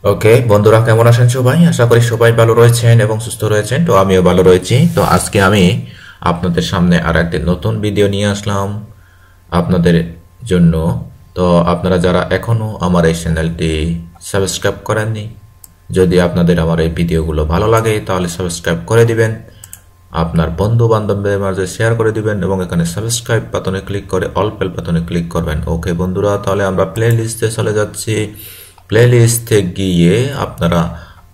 ওকে বন্ধুরা, কেমন আছেন সবাই? আশা করি সবাই ভালো রয়েছেন এবং সুস্থ রয়েছেন। তো আমিও ভালো রয়েছি। তো আজকে আমি আপনাদের সামনে আর একটি নতুন ভিডিও নিয়ে আসলাম আপনাদের জন্য। তো আপনারা যারা এখনো আমার এই চ্যানেলটি সাবস্ক্রাইব করেননি, যদি আপনাদের আমার এই ভিডিওগুলো ভালো লাগে তাহলে সাবস্ক্রাইব করে দিবেন, আপনার বন্ধু বান্ধবদের মাঝে শেয়ার করে দিবেন এবং এখানে সাবস্ক্রাইব বাটনে ক্লিক করে অল বেল বাটনে ক্লিক করবেন। ওকে বন্ধুরা, তাহলে আমরা প্লে লিস্টে চলে যাচ্ছি। প্লে লিস্টে গিয়ে আপনারা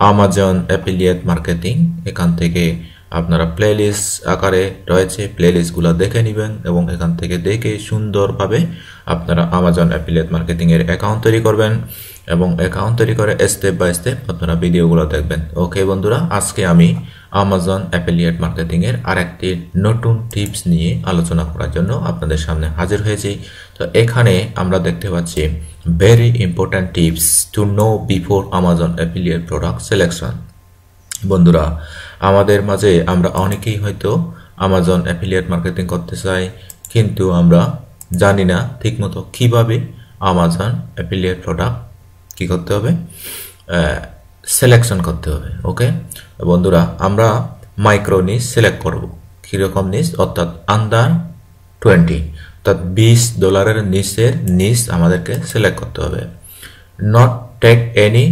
আমাজন অ্যাফিলিয়েট মার্কেটিং, এখান থেকে আপনারা প্লে লিস্ট আকারে রয়েছে, প্লে লিস্টগুলো দেখে নেবেন এবং এখান থেকে দেখে সুন্দরভাবে আপনারা আমাজন অ্যাফিলিয়েট মার্কেটিংয়ের অ্যাকাউন্ট তৈরি করবেন এবং অ্যাকাউন্ট তৈরি করে স্টেপ বাই স্টেপ আপনারা ভিডিওগুলো দেখবেন। ওকে বন্ধুরা, আজকে আমি আমাজন অ্যাফিলিয়েট মার্কেটিংয়ের আরেকটি নতুন টিপস নিয়ে আলোচনা করার জন্য আপনাদের সামনে হাজির হয়েছি। তো এখানে আমরা দেখতে পাচ্ছি very important tips to know before Amazon affiliate product selection. বন্ধুরা, আমাদের মাঝে আমরা অনেকেই হয়তো আমাজন অ্যাফিলিয়েট মার্কেটিং করতে চাই, কিন্তু আমরা জানি না ঠিকমতো কিভাবে আমাজন অ্যাফিলিয়েট প্রোডাক্ট কি করতে হবে, সিলেকশন করতে হবে। ওকে বন্ধুরা, আমরা মাইক্রো নিচ সিলেক্ট করব। কীরকম নিচ? অর্থাৎ আন্ডার 20, অর্থাৎ $20 নিচের নিচ আমাদেরকে সিলেক্ট করতে হবে। Not take any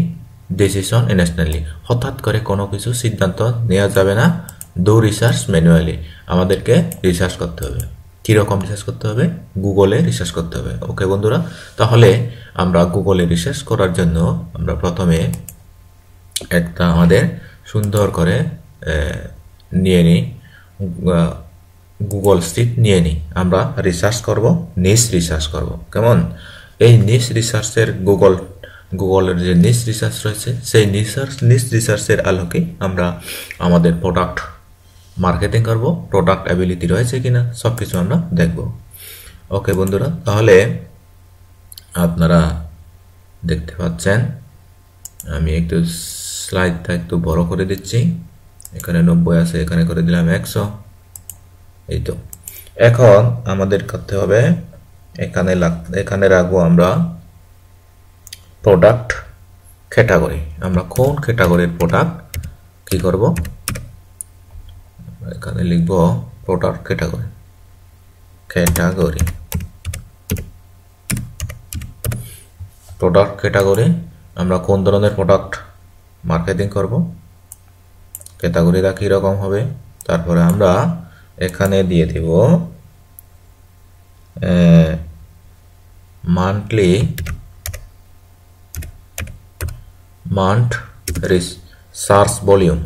decision instantly, হঠাৎ করে কোনো কিছু সিদ্ধান্ত নেওয়া যাবে না। ডু রিসার্চ ম্যানুয়ালি, আমাদেরকে রিসার্চ করতে হবে। কীরকম রিসার্চ করতে হবে? গুগলে রিসার্চ করতে হবে। ওকে বন্ধুরা, তাহলে আমরা গুগলে রিসার্চ করার জন্য আমরা প্রথমে একটা আমাদের সুন্দর করে নিয়ে নিই, গুগল স্ট্রিট নিয়ে নিই। আমরা রিসার্চ করব, নিচ রিসার্চ করব। কেমন? এই নিচ রিসার্চের গুগলের যে নিচ রিসার্চ রয়েছে, সেই নিচ রিসার্চের আলোকে আমরা আমাদের প্রোডাক্ট মার্কেটিং করব, প্রোডাক্ট অ্যাবিলিটি রয়েছে কিনা সব কিছু আমরা দেখব। ওকে বন্ধুরা, তাহলে আপনারা দেখতে পাচ্ছেন আমি একটু স্লাইডটা একটু বড় করে দিচ্ছি। এখানে 90 আছে, এখানে করে দিলাম 100। এই তো, এখন আমাদের করতে হবে এখানে রাখবো আমরা প্রোডাক্ট ক্যাটাগরি। আমরা কোন ক্যাটাগরির প্রোডাক্ট কি করব, এখানে লিখব প্রোডাক্ট ক্যাটাগরি। প্রোডাক্ট ক্যাটাগরি, আমরা কোন ধরনের প্রোডাক্ট মার্কেটিং করব, ক্যাটাগরিটা কীরকম হবে। তারপরে আমরা এখানে দিয়ে দিব মান্থ সার্চ ভলিউম,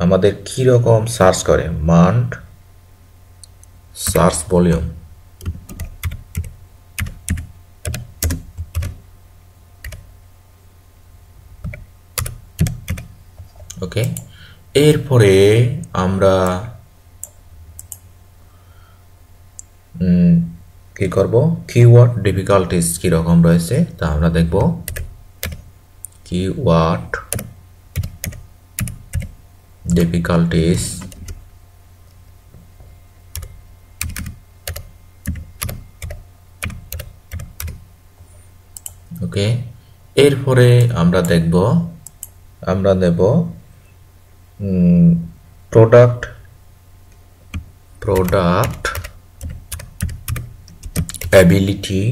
আমাদের কীরকম সার্চ করে, মান্থ সার্চ ভলিউম। ওকে, এরপরে আমরা কি করব, কিওয়ার্ড ডিফিকাল্টিস কীরকম রয়েছে তা আমরা দেখব। কিওয়ার্ড ডিফিকাল্টিস, ওকে। এরপরে আমরা দেখব, আমরা নেব product ability,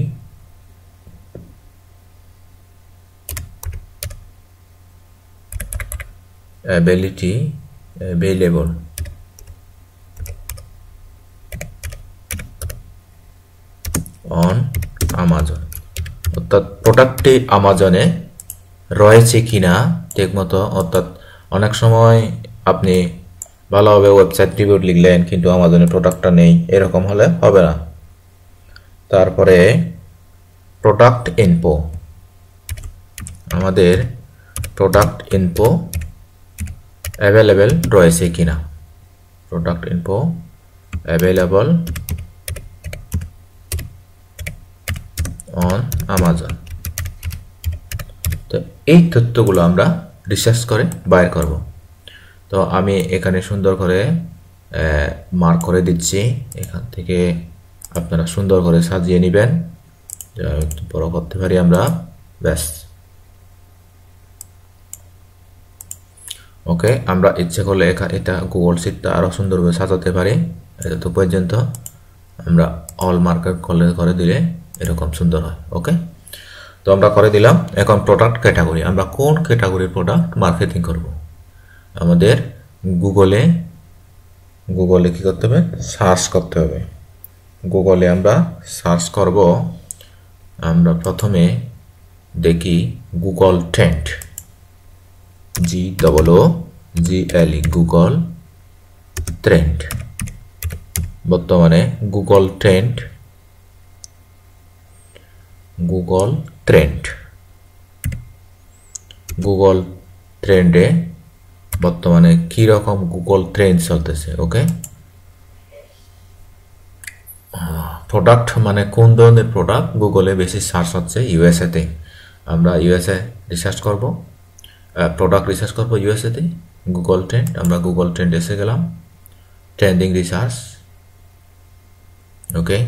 available on Amazon, অর্থাৎ প্রোডাক্টটি আমাজনে রয়েছে কিনা ঠিকমতো। অর্থাৎ অনেক সময় আপনি ভালোভাবে ওয়েবসাইট রিভিউ লিখলেন কিন্তু আমাজনে প্রোডাক্টটা নেই, এরকম হলে হবে না। তারপরে প্রোডাক্ট ইনফো, আমাদের প্রোডাক্ট ইনফো অ্যাভেলেবেল রয়েছে কিনা, product info available on Amazon. তো এই তথ্যগুলো আমরা রিসার্চ করে বাইর করব। তো আমি এখানে সুন্দর করে মার্ক করে দিচ্ছি, এখান থেকে আপনারা সুন্দর করে সাজিয়ে নেবেন, একটু বড় করতে পারি আমরা, ব্যাস। ওকে, আমরা ইচ্ছে করলে এটা গুগল শিটটা আরো সুন্দরভাবে সাজাতে পারি। এটা তো পর্যন্ত আমরা অল মার্কেট করে দিলে এরকম সুন্দর হয়। ওকে, তো আমরা করে দিলাম। এখন প্রোডাক্ট ক্যাটাগরি, আমরা কোন ক্যাটাগরির প্রোডাক্ট মার্কেটিং করব। আমাদের গুগলে কি করতে হবে, সার্চ করতে হবে। গুগলে আমরা সার্চ করব, আমরা প্রথমে দেখি Google trend, GOOGLE Google trend. বর্তমানে গুগল ট্রেন্ডে বর্তমানে কি রকম গুগল ট্রেন্ড চলতেছে। ওকে, প্রোডাক্ট মানে কোন ধরনের প্রোডাক্ট গুগলে বেশি সার্চ হচ্ছে ইউএসএ তে। আমরা ইউএসএ রিসার্চ করব, প্রোডাক্ট রিসার্চ করব ইউএসএ তে। গুগল ট্রেন্ড, আমরা গুগল ট্রেন্ড এসে গেলাম, ট্রেন্ডিং রিসার্চ। ওকে,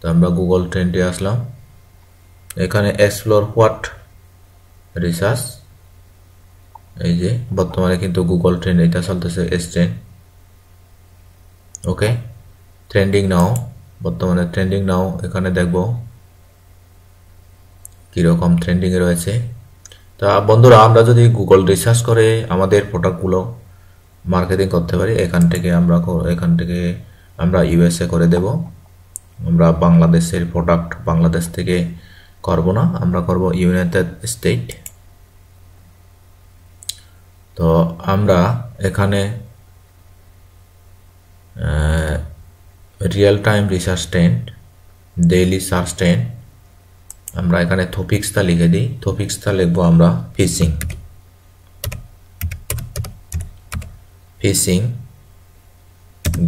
তো আমরা গুগল ট্রেন্ডে আসলাম। এখানে এক্সপ্লোর হোয়াট রিসার্চ, এই যে বর্তমানে কিন্তু গুগল ট্রেন্ড এটা চলতেছে S10। ওকে, ট্রেন্ডিং নাও, বর্তমানে ট্রেন্ডিং নাও এখানে দেখব কিরকম ট্রেন্ডিং এ রয়েছে। তা বন্ধুরা, আমরা যদি গুগল রিসার্চ করে আমাদের প্রোডাক্টগুলো মার্কেটিং করতে পারি, এখান থেকে আমরা ইউএসএ করে দেব। আমরা বাংলাদেশের প্রোডাক্ট বাংলাদেশ থেকে করব না, আমরা করব ইউনাইটেড স্টেট। তো আমরা এখানে real time research trend, daily search trend, আমরা এখানে টপিক্সটা লিখে দিই। টপিক্সটা লিখবো আমরা ফিশিং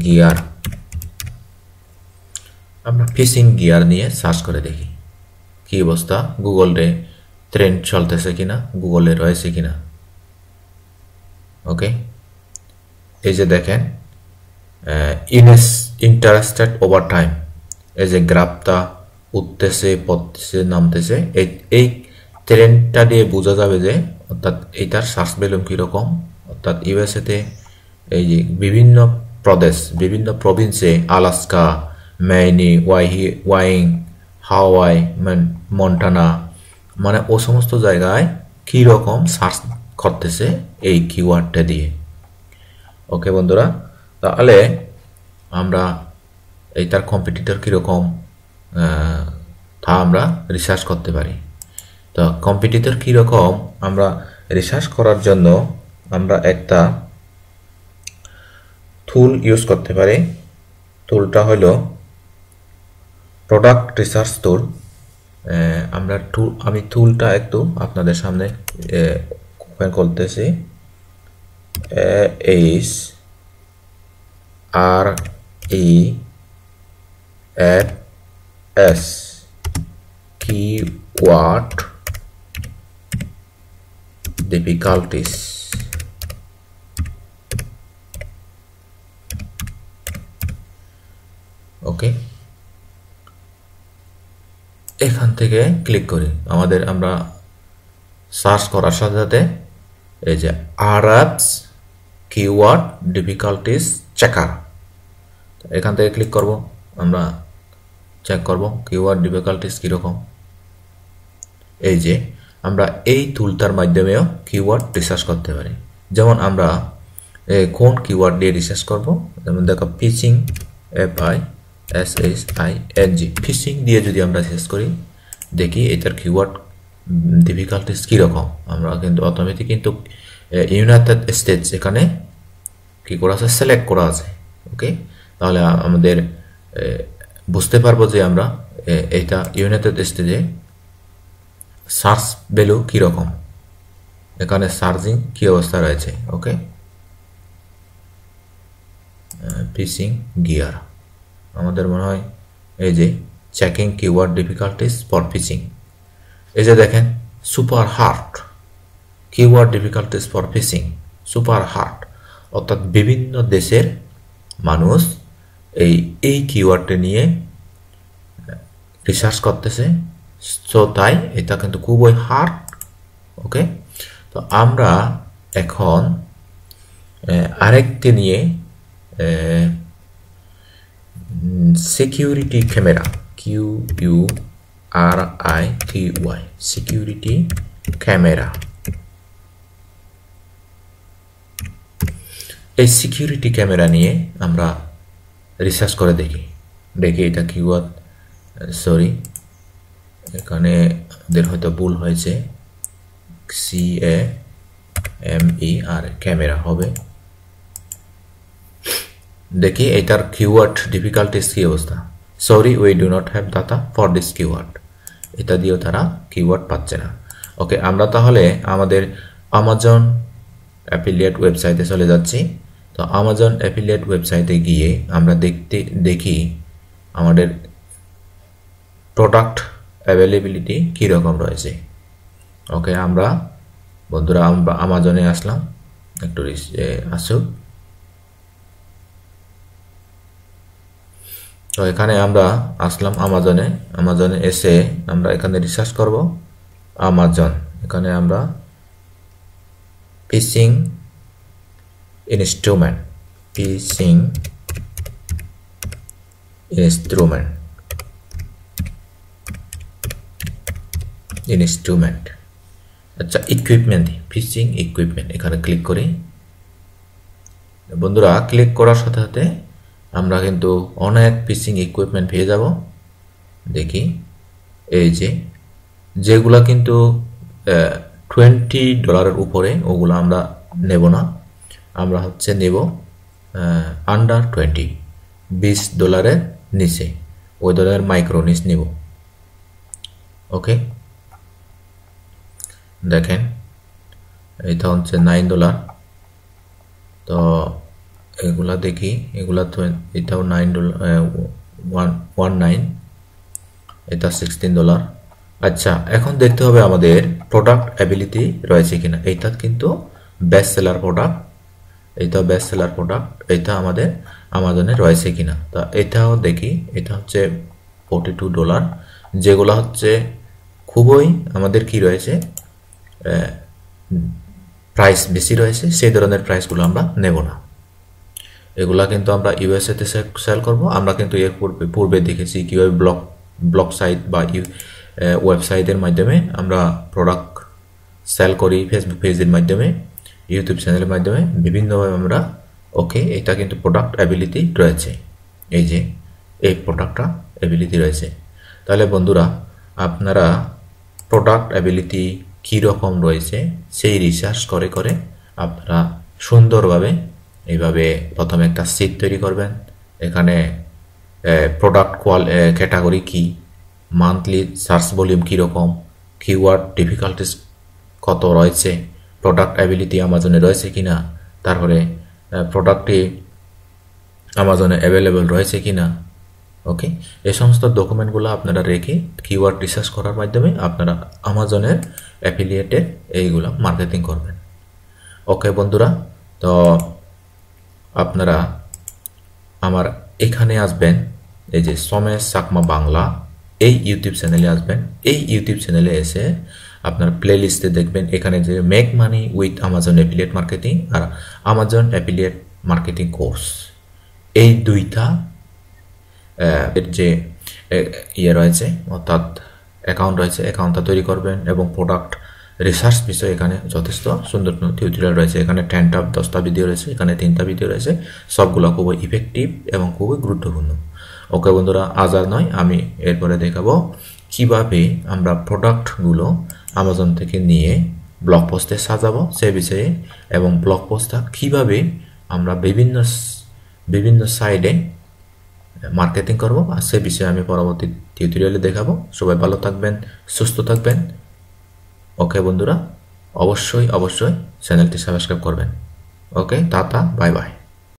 গিয়ার। আমরা ফিশিং গিয়ার নিয়ে সার্চ করে দেখি কি অবস্থা, গুগলে ট্রেন্ড চলতেছে কিনা, গুগলে রয়েছে কিনা। ওকে, এই যে দেখেন ইন্টারেস্টেড ওভার টাইম, এই যে গ্রাফটা উঠতেছে পড়তেছে নামতেছে, এই ট্রেন্ডটা দিয়ে বোঝা যাবে যে অর্থাৎ এটার সার্চ ভ্যালু কিরকম। অর্থাৎ ইউএসএ তে এই যে বিভিন্ন প্রভিন্সে, আলাস্কা, মেইনি, ওয়াইং, হাওয়াই, মন্টানা, মানে ও সমস্ত জায়গায় কি রকম সার্চ করতেছে এই কিওয়ার্ডটা দিয়ে। ওকে বন্ধুরা, তাহলে আমরা এইটার কম্পিটিটর কিরকম তা আমরা রিসার্চ করতে পারি। তো কম্পিটিটর কিরকম আমরা রিসার্চ করার জন্য আমরা একটা টুল ইউজ করতে পারি। টুলটা হলো প্রোডাক্ট রিসার্চ টুল। আমি টুলটা একটু আপনাদের সামনে ওপেন করতেছি। HREFS keyword difficulties। ওকে, এখান থেকে ক্লিক করি। আমরা সার্চ করার সাথে সাথে এই যে আরএফস কিওয়ার্ড ডিফিকাল্টিস চেকার, এখান থেকে ক্লিক করব। আমরা চেক করব কিওয়ার্ড ডিফিকাল্টিস কিরকম। এই যে আমরা এই টুলটার মাধ্যমেও কিওয়ার্ড রিসার্চ করতে পারি। যেমন আমরা কোন কিওয়ার্ড দিয়ে রিসার্চ করব, যেমন দেখো ফিশিং, FISHING, ফিশিং দিয়ে যদি আমরা রিসার্চ করি, দেখি এটার কিওয়ার্ড ডিফিকাল্টিস কিরকম। আমরা কিন্তু অটোমেটিক কিন্তু ইউনাইটেড স্টেটস এখানে কি করা আছে, সিলেক্ট করা আছে। ওকে, তাহলে আমাদের বুঝতে পারবো যে আমরা এটা ইউনাইটেড স্টেটে সার্চ ভ্যালু কিরকম, এখানে সার্চিং কি অবস্থা রয়েছে। ওকে, ফিশিং গিয়ার আমাদের মনে হয় এই যে checking keyword difficulties for fishing. এই যে দেখেন super hard keyword difficulties for fishing, super hard, অর্থাৎ বিভিন্ন দেশের মানুষ এই কিওয়ার্ডটা নিয়ে রিসার্চ করতেছে। তো তাই এটা কিন্তু খুবই হার্ড। ওকে, তো আমরা এখন আরেকটি নিয়ে security camera QURITY security camera. এই সিকিউরিটি ক্যামেরা নিয়ে আমরা রিসার্চ করে দেখি এটা কিওয়ার্ড, সরি এখানে আমাদের হয়তো ভুল হয়েছে, CAMER ক্যামেরা হবে। দেখি এটার কিওয়ার্ড ডিফিকাল্টিস কি অবস্থা। Sorry, we do not have data for this keyword. এটা দিয়েও তারা কিওয়ার্ড পাচ্ছে না। ওকে, আমরা তাহলে আমাদের আমাজন অ্যাফিলিয়েট ওয়েবসাইটে চলে যাচ্ছি। তো আমাজন অ্যাফিলিয়েট ওয়েবসাইটে গিয়ে আমরা দেখি আমাদের প্রোডাক্ট অ্যাভেলেবিলিটি কীরকম রয়েছে। ওকে, আমরা বন্ধুরা আমাজনে আসলাম, একটু আসুক। তো এখানে আমরা আসলাম আমাজনে এসে আমরা এখানে রিসার্চ করব আমাজন। এখানে আমরা ফিশিং ইনস্ট্রুমেন্ট আচ্ছা, ইকুইপমেন্ট, ফিশিং ইকুইপমেন্ট এখানে ক্লিক করি। বন্ধুরা, ক্লিক করার সাথে সাথে আমরা কিন্তু অনেক ফিশিং ইকুইপমেন্ট পেয়ে যাব। দেখি এই যেগুলা কিন্তু $20 উপরে, ওগুলো আমরা নেব না। আমরা নেব আন্ডার $20 নিচে, ওই ধরনের মাইক্রো নিচ নেব। ওকে, দেখেন এটা $9। তো এগুলা দেখি, এগুলা তো এটাও $19, এটা $16। আচ্ছা, এখন দেখতে হবে আমাদের প্রোডাক্ট অ্যাবিলিটি রয়েছে কিনা। এইটা কিন্তু বেস্ট সেলার প্রোডাক্ট, এটা আমাদের আমাজনে রয়েছে কিনা। তো এটাও দেখি, এটা $42, যেগুলো খুবই আমাদের কি রয়েছে, প্রাইস বেশি রয়েছে, সেই ধরনের প্রাইসগুলো আমরা নেব না। এগুলা কিন্তু আমরা ইউএসএতে সেল করব। আমরা কিন্তু এর পূর্বে দেখেছি কিভাবে ব্লগ সাইট বা ওয়েবসাইটের মাধ্যমে আমরা প্রোডাক্ট সেল করি, ফেসবুক পেজের মাধ্যমে, ইউটিউব চ্যানেলের মাধ্যমে বিভিন্নভাবে আমরা। ওকে, এটা কিন্তু প্রোডাক্ট অ্যাবিলিটি রয়েছে, এই প্রোডাক্টটা অ্যাবিলিটি রয়েছে। তাহলে বন্ধুরা, আপনারা প্রোডাক্ট অ্যাবিলিটি কীরকম রয়েছে সেই রিসার্চ করে আপনারা সুন্দরভাবে এইভাবে প্রথমে একটা সিট তৈরি করবেন। এখানে প্রোডাক্ট ক্যাটাগরি কি, মান্থলি সার্চ ভলিউম কীরকম, কিওয়ার্ড ডিফিকাল্টিস কত রয়েছে, প্রোডাক্ট অ্যাবিলিটি আমাজনে রয়েছে কিনা, তারপরে প্রোডাক্টটি আমাজনে অ্যাভেলেবল রয়েছে কিনা। ওকে, এই সমস্ত ডকুমেন্টগুলো আপনারা রেখে কিওয়ার্ড রিসার্চ করার মাধ্যমে আপনারা আমাজনের অ্যাফিলিয়েটে এইগুলো মার্কেটিং করবেন। ওকে বন্ধুরা, তো আপনারা আমার এখানে আসবেন, এই যে সমেশ চাকমা বাংলা, এই ইউটিউব চ্যানেলে আসবেন। এই ইউটিউব চ্যানেলে এসে আপনার প্লে লিস্টে দেখবেন এখানে যে make money with Amazon affiliate marketing আর আমাজন অ্যাফিলিয়েট মার্কেটিং কোর্স, এই দুইটা এর যে রয়েছে, অর্থাৎ অ্যাকাউন্ট রয়েছে, অ্যাকাউন্টটা তৈরি করবেন এবং প্রোডাক্ট রিসার্চ বিষয়ে এখানে যথেষ্ট সুন্দর টিউটোরিয়াল রয়েছে। এখানে 10টা ভিডিও রয়েছে, এখানে 3টা ভিডিও রয়েছে, সবগুলো খুবই ইফেক্টিভ এবং খুবই গুরুত্বপূর্ণ। ওকে বন্ধুরা, আজ আর নয়, আমি এরপরে দেখাবো কিভাবে আমরা প্রোডাক্টগুলো আমাজন থেকে নিয়ে ব্লগ পোস্টে সাজাবো সে বিষয়ে, এবং ব্লগ পোস্টটা কিভাবে আমরা বিভিন্ন সাইডে মার্কেটিং করব আর সে বিষয়ে আমি পরবর্তী টিউটোরিয়ালে দেখাবো। সবাই ভালো থাকবেন, সুস্থ থাকবেন। ওকে বন্ধুরা, অবশ্যই চ্যানেলটি সাবস্ক্রাইব করবেন। ওকে, টাটা, বাই বাই।